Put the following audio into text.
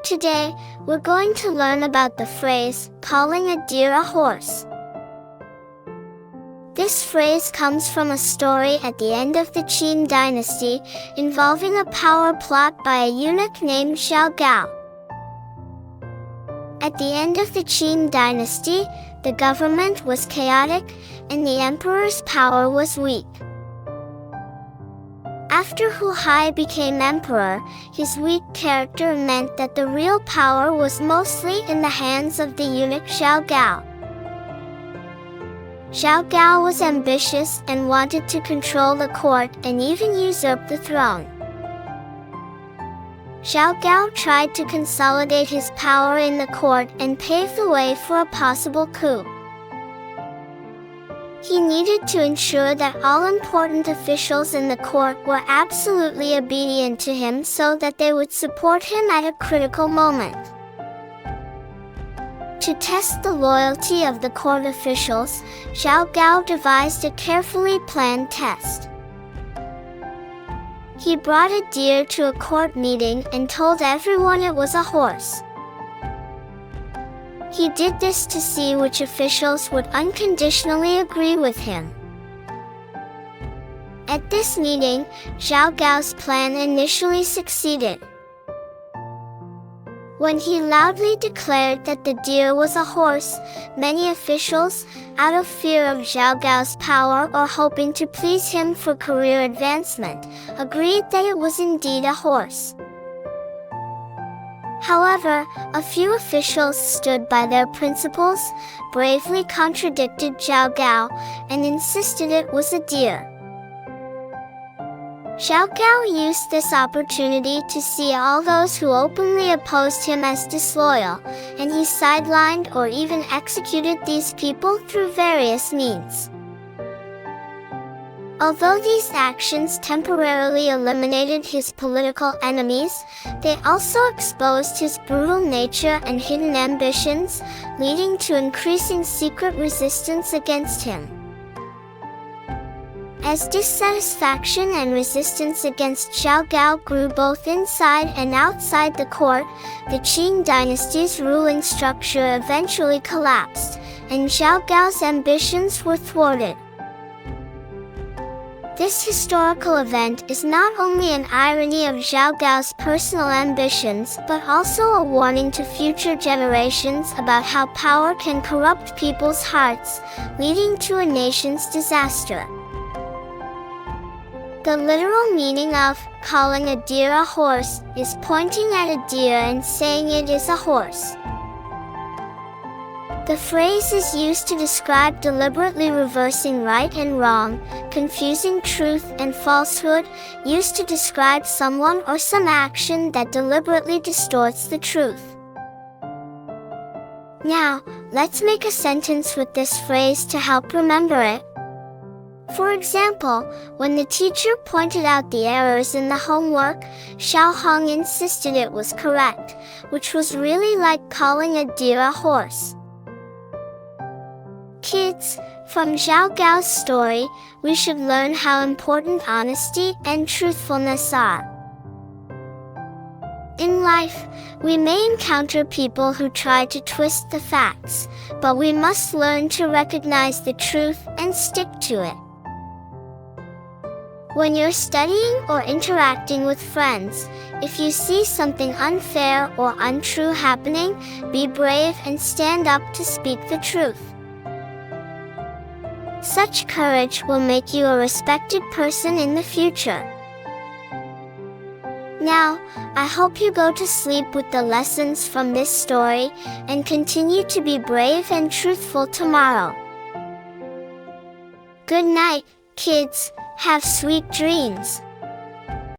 Today, we're going to learn about the phrase, calling a deer a horse. This phrase comes from a story at the end of the Qin dynasty involving a power plot by a eunuch named Xiao Gao. At the end of the Qin dynasty, the government was chaotic and the emperor's power was weak. After Hu Hai became emperor, his weak character meant that the real power was mostly in the hands of the eunuch Xiao Gao. Xiao Gao was ambitious and wanted to control the court and even usurp the throne. Xiao Gao tried to consolidate his power in the court and pave the way for a possible coup. He needed to ensure that all important officials in the court were absolutely obedient to him so that they would support him at a critical moment. To test the loyalty of the court officials, Xiao Gao devised a carefully planned test. He brought a deer to a court meeting and told everyone it was a horse. He did this to see which officials would unconditionally agree with him. At this meeting, Xiao Gao's plan initially succeeded. When he loudly declared that the deer was a horse, many officials, out of fear of Xiao Gao's power or hoping to please him for career advancement, agreed that it was indeed a horse. However, a few officials stood by their principles, bravely contradicted Xiao Gao, and insisted it was a deer. Xiao Gao used this opportunity to see all those who openly opposed him as disloyal, and he sidelined or even executed these people through various means. Although these actions temporarily eliminated his political enemies, they also exposed his brutal nature and hidden ambitions, leading to increasing secret resistance against him. As dissatisfaction and resistance against Xiao Gao grew both inside and outside the court, the Qin dynasty's ruling structure eventually collapsed, and Xiao Gao's ambitions were thwarted. This historical event is not only an irony of Xiao Gao's personal ambitions but also a warning to future generations about how power can corrupt people's hearts, leading to a nation's disaster. The literal meaning of calling a deer a horse is pointing at a deer and saying it is a horse. The phrase is used to describe deliberately reversing right and wrong, confusing truth and falsehood, used to describe someone or some action that deliberately distorts the truth. Now, let's make a sentence with this phrase to help remember it. For example, when the teacher pointed out the errors in the homework, Xiao Hong insisted it was correct, which was really like calling a deer a horse. Kids, from Xiao Gao's story, we should learn how important honesty and truthfulness are. In life, we may encounter people who try to twist the facts, but we must learn to recognize the truth and stick to it. When you're studying or interacting with friends, if you see something unfair or untrue happening, be brave and stand up to speak the truth. Such courage will make you a respected person in the future. Now, I hope you go to sleep with the lessons from this story and continue to be brave and truthful tomorrow. Good night, kids. Have sweet dreams.